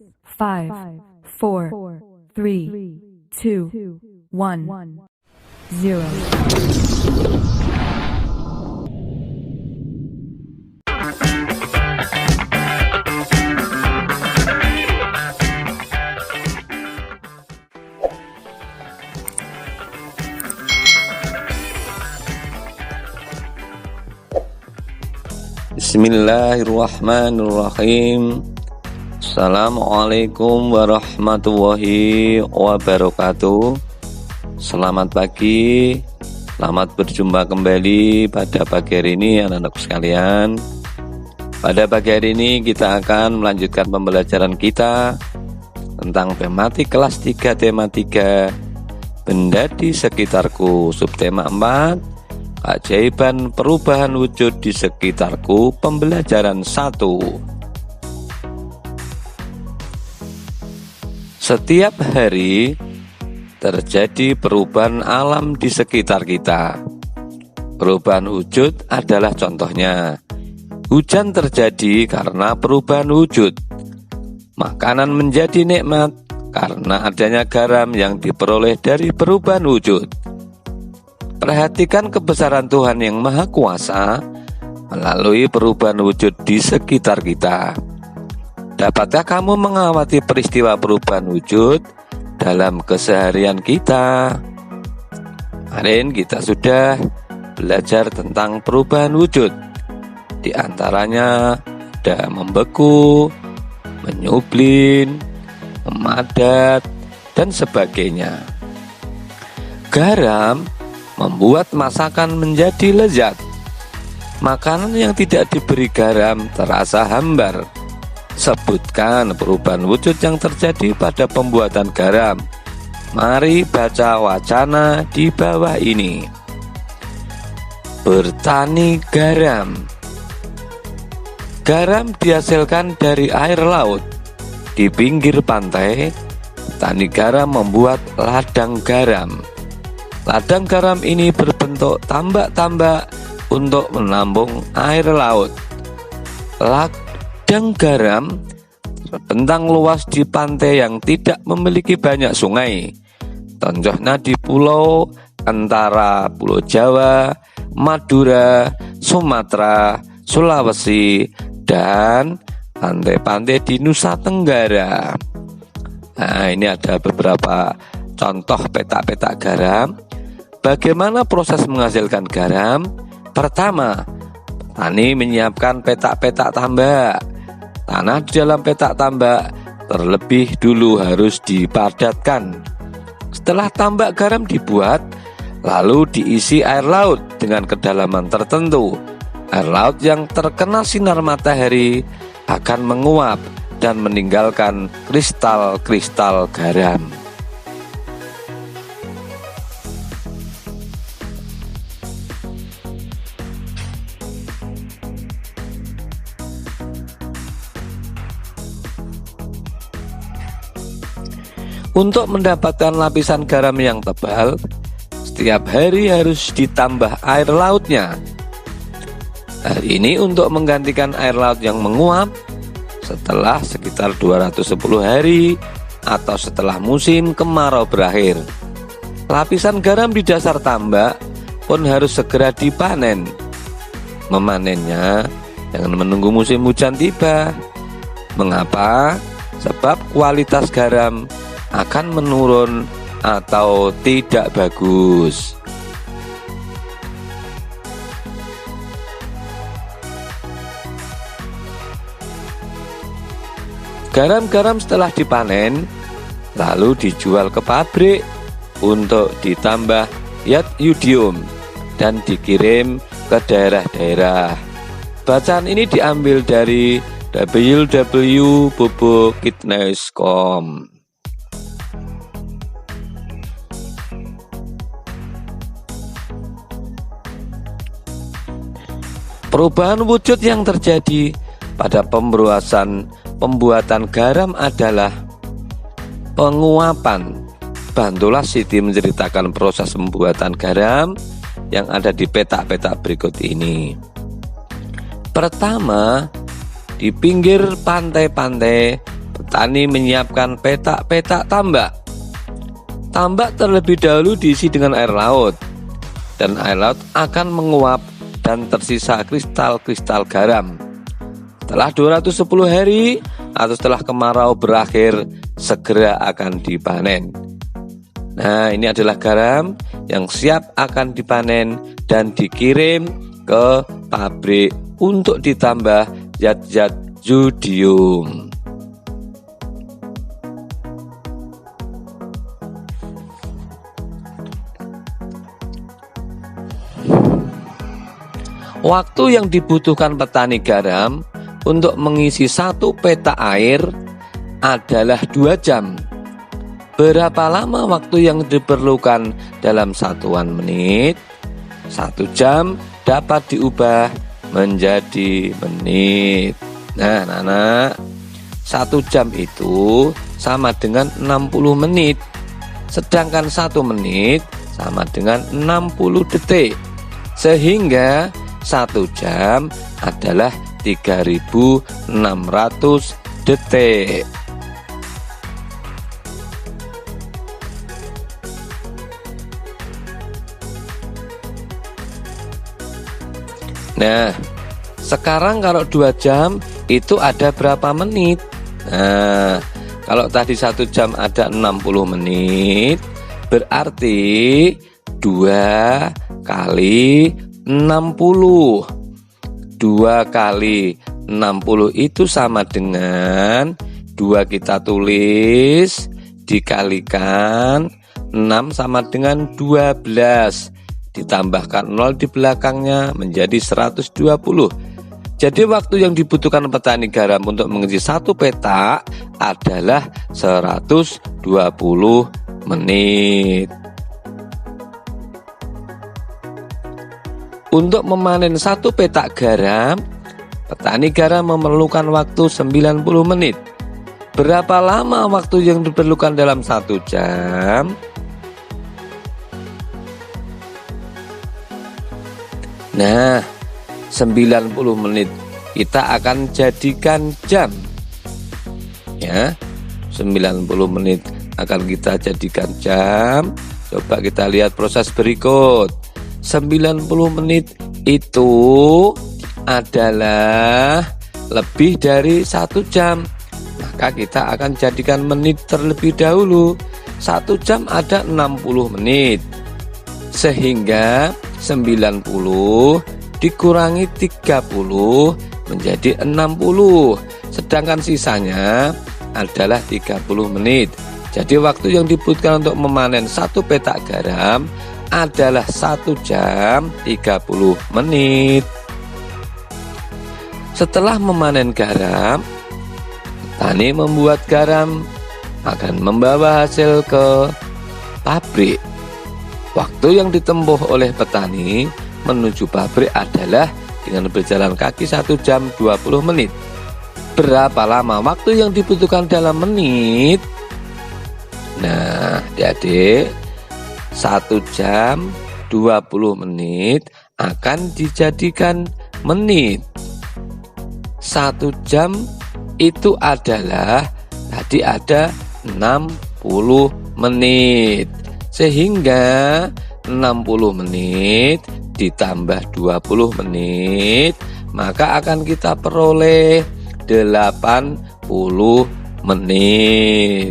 5, 4, 3, 2, 1, 0. Bismillahirrahmanirrahim. Assalamualaikum warahmatullahi wabarakatuh. Selamat pagi, selamat berjumpa kembali pada pagi hari ini anak-anakku sekalian. Pada pagi hari ini kita akan melanjutkan pembelajaran kita tentang tematik kelas 3 tema 3 benda di sekitarku, subtema 4 keajaiban perubahan wujud di sekitarku, pembelajaran 1. Setiap hari terjadi perubahan alam di sekitar kita. Perubahan wujud adalah contohnya. Hujan terjadi karena perubahan wujud. Makanan menjadi nikmat karena adanya garam yang diperoleh dari perubahan wujud. Perhatikan kebesaran Tuhan yang Maha Kuasa melalui perubahan wujud di sekitar kita. Dapatkah kamu mengamati peristiwa perubahan wujud dalam keseharian kita? Kemarin kita sudah belajar tentang perubahan wujud. Di antaranya ada membeku, menyublin, memadat, dan sebagainya. Garam membuat masakan menjadi lezat. Makanan yang tidak diberi garam terasa hambar. Sebutkan perubahan wujud yang terjadi pada pembuatan garam. Mari baca wacana di bawah ini. Bertani garam. Garam dihasilkan dari air laut. Di pinggir pantai, petani garam membuat ladang garam. Ladang garam ini berbentuk tambak-tambak untuk menampung air laut. Ladang garam terbentang luas di pantai yang tidak memiliki banyak sungai. Contohnya di pulau antara Pulau Jawa, Madura, Sumatera, Sulawesi, dan pantai-pantai di Nusa Tenggara. Nah, ini ada beberapa contoh petak-petak garam. Bagaimana proses menghasilkan garam? Pertama, petani menyiapkan petak-petak tambak. Tanah di dalam petak tambak terlebih dulu harus dipadatkan. Setelah tambak garam dibuat, lalu diisi air laut dengan kedalaman tertentu. Air laut yang terkena sinar matahari akan menguap dan meninggalkan kristal-kristal garam. Untuk mendapatkan lapisan garam yang tebal, setiap hari harus ditambah air lautnya. Hal ini untuk menggantikan air laut yang menguap setelah sekitar 210 hari atau setelah musim kemarau berakhir. Lapisan garam di dasar tambak pun harus segera dipanen. Memanennya jangan menunggu musim hujan tiba. Mengapa? Sebab kualitas garam akan menurun atau tidak bagus. Garam-garam setelah dipanen lalu dijual ke pabrik untuk ditambah yodium dan dikirim ke daerah-daerah. Bacaan ini diambil dari www.bubukitnes.com. Perubahan wujud yang terjadi pada pembuatan garam adalah penguapan. Bantulah Siti menceritakan proses pembuatan garam yang ada di petak-petak berikut ini. Pertama, di pinggir pantai-pantai petani menyiapkan petak-petak tambak. Tambak terlebih dahulu diisi dengan air laut, dan air laut akan menguap dan tersisa kristal-kristal garam. Setelah 210 hari atau setelah kemarau berakhir, segera akan dipanen. Nah, ini adalah garam yang siap akan dipanen dan dikirim ke pabrik untuk ditambah zat-zat yodium. Waktu yang dibutuhkan petani garam untuk mengisi 1 petak air adalah 2 jam. Berapa lama waktu yang diperlukan dalam satuan menit? 1 jam dapat diubah menjadi menit. Nah, anak-anak, 1 jam itu sama dengan 60 menit. Sedangkan 1 menit sama dengan 60 detik. Sehingga 1 jam adalah 3.600 detik. Nah, sekarang kalau 2 jam itu ada berapa menit? Nah, kalau tadi 1 jam ada 60 menit, berarti 2 kali 60. 2 kali 60 itu sama dengan 2 kita tulis dikalikan 6 sama dengan 12. Ditambahkan 0 di belakangnya menjadi 120. Jadi waktu yang dibutuhkan petani garam untuk mengisi 1 petak adalah 120 menit. Untuk memanen 1 petak garam, petani garam memerlukan waktu 90 menit. Berapa lama waktu yang diperlukan dalam 1 jam? Nah, 90 menit kita akan jadikan jam. Ya, 90 menit akan kita jadikan jam. Coba kita lihat proses berikut. 90 menit itu adalah lebih dari 1 jam. Maka kita akan jadikan menit terlebih dahulu. 1 jam ada 60 menit. Sehingga 90 dikurangi 30 menjadi 60. Sedangkan sisanya adalah 30 menit. Jadi waktu yang dibutuhkan untuk memanen 1 petak garam adalah 1 jam 30 menit. Setelah memanen garam, petani membuat garam akan membawa hasil ke pabrik. Waktu yang ditempuh oleh petani menuju pabrik adalah dengan berjalan kaki 1 jam 20 menit. Berapa lama waktu yang dibutuhkan dalam menit? Nah, adik-adik, 1 jam 20 menit akan dijadikan menit. 1 jam itu adalah tadi ada 60 menit. Sehingga 60 menit ditambah 20 menit, maka akan kita peroleh 80 menit.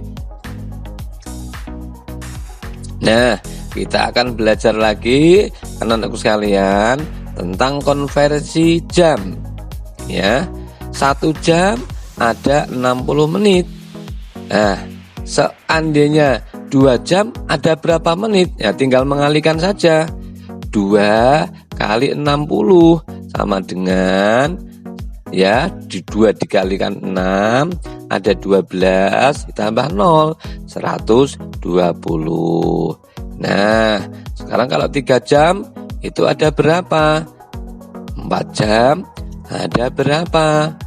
Nah, kita akan belajar lagi anak-anakku sekalian tentang konversi jam. Ya, 1 jam ada 60 menit. Nah, seandainya 2 jam ada berapa menit? Ya, tinggal mengalihkan saja. 2 kali 60 sama dengan, ya, 2 dikalikan 6 ada 12 ditambah 0 120. Nah, sekarang kalau 3 jam itu ada berapa? 4 jam ada berapa?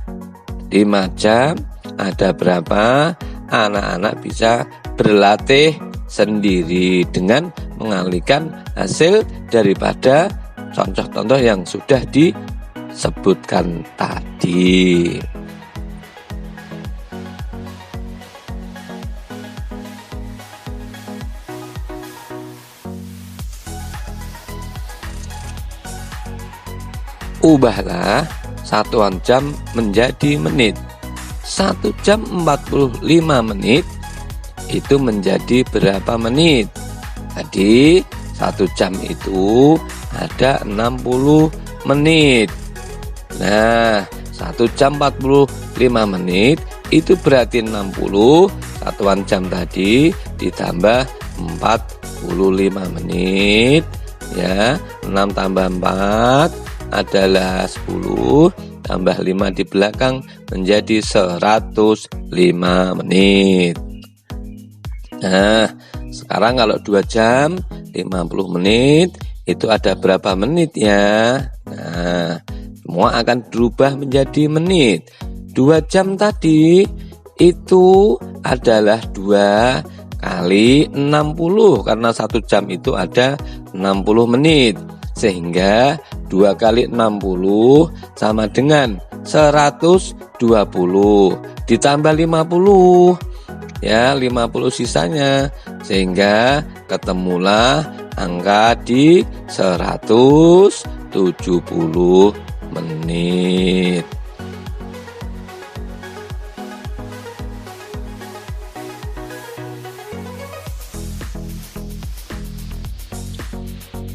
5 jam ada berapa? Anak-anak bisa berlatih sendiri dengan mengalihkan hasil daripada contoh-contoh yang sudah disebutkan tadi. Ubahlah satuan jam menjadi menit. 1 jam 45 menit itu menjadi berapa menit? Tadi 1 jam itu ada 60 menit. Nah, 1 jam 45 menit itu berarti 60 satuan jam tadi ditambah 45 menit ya. 6 tambah 4 adalah 10, tambah 5 di belakang menjadi 105 menit. Nah, sekarang kalau 2 jam 50 menit itu ada berapa menit ya? Nah, semua akan berubah menjadi menit. 2 jam tadi itu adalah 2 kali 60 karena 1 jam itu ada 60 menit. Sehingga 2 kali 60 sama dengan 120 ditambah 50 ya, 50 sisanya, sehingga ketemulah angka di 170 menit.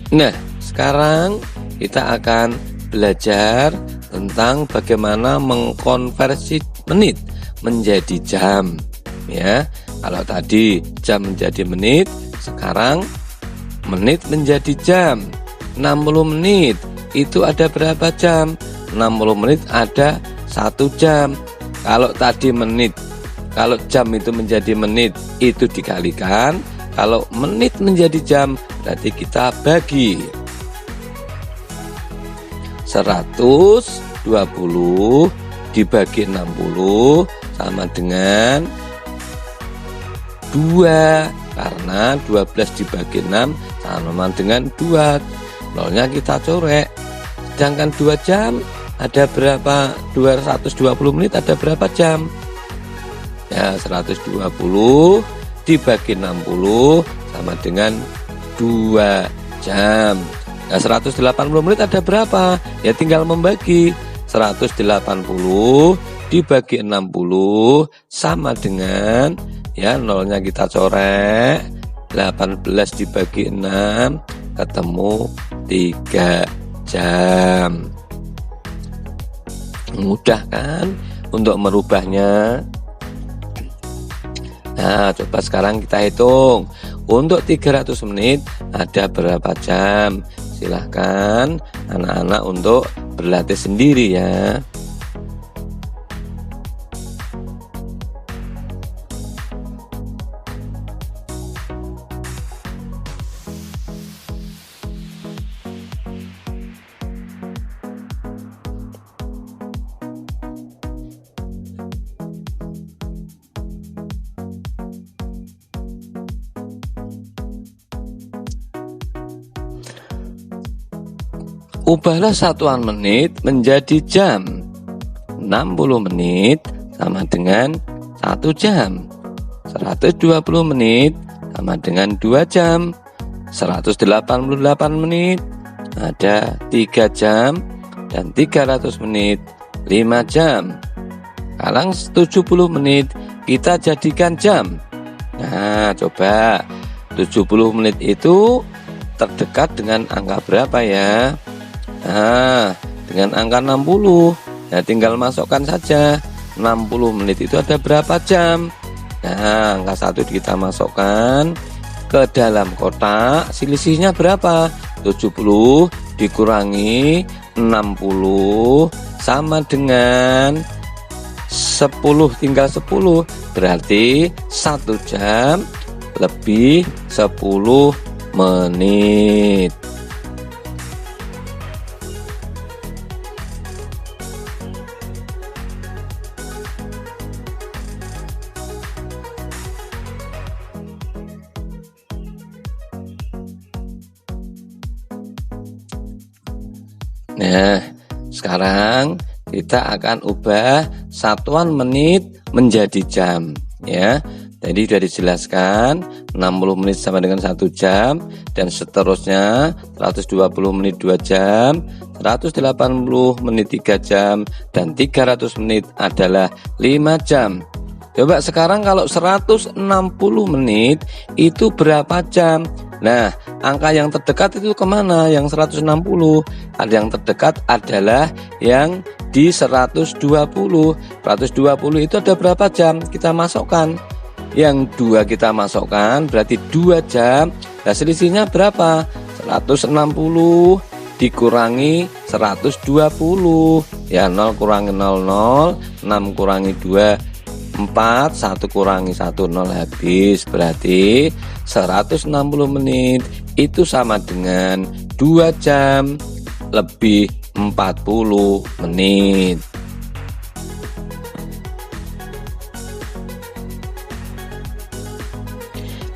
Nah, sekarang kita akan belajar tentang bagaimana mengkonversi menit menjadi jam ya. Kalau tadi jam menjadi menit, sekarang menit menjadi jam. 60 menit itu ada berapa jam? 60 menit ada 1 jam. Kalau tadi menit, kalau jam itu menjadi menit itu dikalikan, kalau menit menjadi jam berarti kita bagi. 120 dibagi 60 sama dengan 2, karena 12 dibagi 6 sama dengan 2. Nolnya kita corek. Sedangkan 2 jam ada berapa? 220 menit ada berapa jam? Ya, 120 dibagi 60 sama dengan 2 jam. Nah, 180 menit ada berapa? Ya tinggal membagi. 180 dibagi 60 sama dengan, ya nolnya kita corek, 18 dibagi 6 ketemu 3 jam. Mudah kan untuk merubahnya? Nah, coba sekarang kita hitung. Untuk 300 menit ada berapa jam? Silahkan anak-anak untuk berlatih sendiri ya. Ubahlah satuan menit menjadi jam. 60 menit sama dengan 1 jam. 120 menit sama dengan 2 jam. 188 menit ada 3 jam. Dan 300 menit 5 jam. Sekarang 70 menit kita jadikan jam. Nah, coba 70 menit itu terdekat dengan angka berapa ya? Nah, dengan angka 60. Ya tinggal masukkan saja. 60 menit itu ada berapa jam? Nah, angka 1 kita masukkan ke dalam kotak. Selisihnya berapa? 70 dikurangi 60 sama dengan 10, tinggal 10. Berarti 1 jam lebih 10 menit. Nah, sekarang kita akan ubah satuan menit menjadi jam ya. Tadi sudah dijelaskan 60 menit sama dengan 1 jam, dan seterusnya 120 menit 2 jam, 180 menit 3 jam, dan 300 menit adalah 5 jam. Coba sekarang kalau 160 menit itu berapa jam? Nah, angka yang terdekat itu kemana? Yang 160. Ada yang terdekat adalah yang di 120. 120 itu ada berapa jam? Kita masukkan. Yang 2 kita masukkan berarti 2 jam. Nah, selisihnya berapa? 160 dikurangi 120. Ya, 0 kurangi 0, 6 kurangi 2, 4, 1 kurangi 1, 0 habis. Berarti 160 menit itu sama dengan 2 jam lebih 40 menit.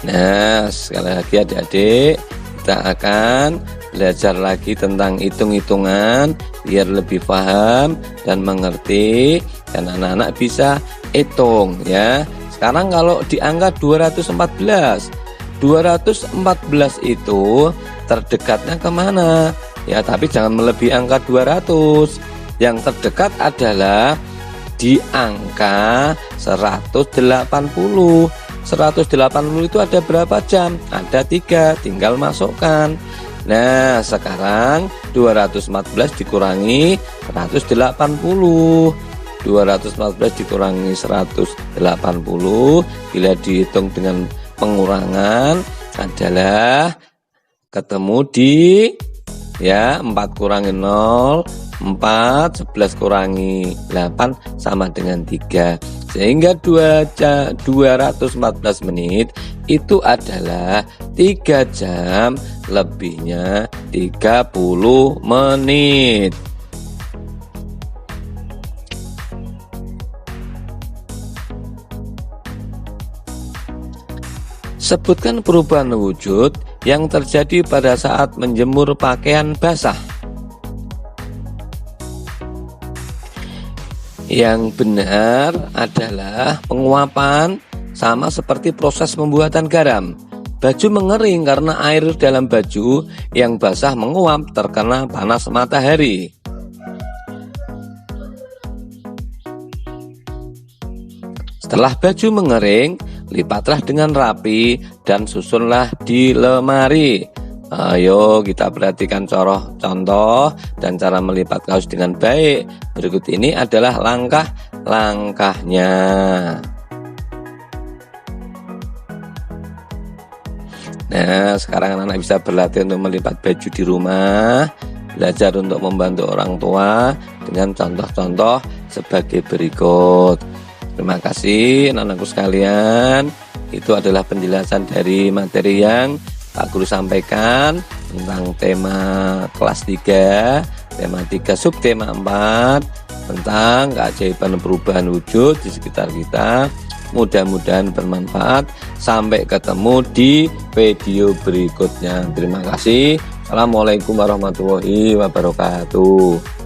Nah, sekali lagi adik-adik, kita akan belajar lagi tentang hitung-hitungan biar lebih paham dan mengerti, dan anak-anak bisa hitung ya. Sekarang kalau di angka 214 itu terdekatnya kemana? Ya, tapi jangan melebihi angka 200. Yang terdekat adalah di angka 180. 180 itu ada berapa jam? Ada 3, tinggal masukkan. Nah, sekarang 214 dikurangi 180. 214 dikurangi 180 bila dihitung dengan pengurangan adalah ketemu di ya 4 kurangi 0, 4, 11 kurangi 8 sama dengan 3. Sehingga 214 menit itu adalah 3 jam lebihnya 30 menit. Sebutkan perubahan wujud yang terjadi pada saat menjemur pakaian basah. Yang benar adalah penguapan sama seperti proses pembuatan garam. Baju mengering karena air dalam baju yang basah menguap terkena panas matahari. Setelah baju mengering, lipatlah dengan rapi dan susunlah di lemari. Ayo kita perhatikan contoh dan cara melipat kaos dengan baik. Berikut ini adalah langkah-langkahnya. Nah, sekarang anak-anak bisa berlatih untuk melipat baju di rumah, belajar untuk membantu orang tua dengan contoh-contoh sebagai berikut. Terima kasih anak-anakku sekalian. Itu adalah penjelasan dari materi yang Pak Guru sampaikan tentang tema kelas 3, tema 3 subtema 4 tentang keajaiban perubahan wujud di sekitar kita. Mudah-mudahan bermanfaat. Sampai ketemu di video berikutnya. Terima kasih. Assalamualaikum warahmatullahi wabarakatuh.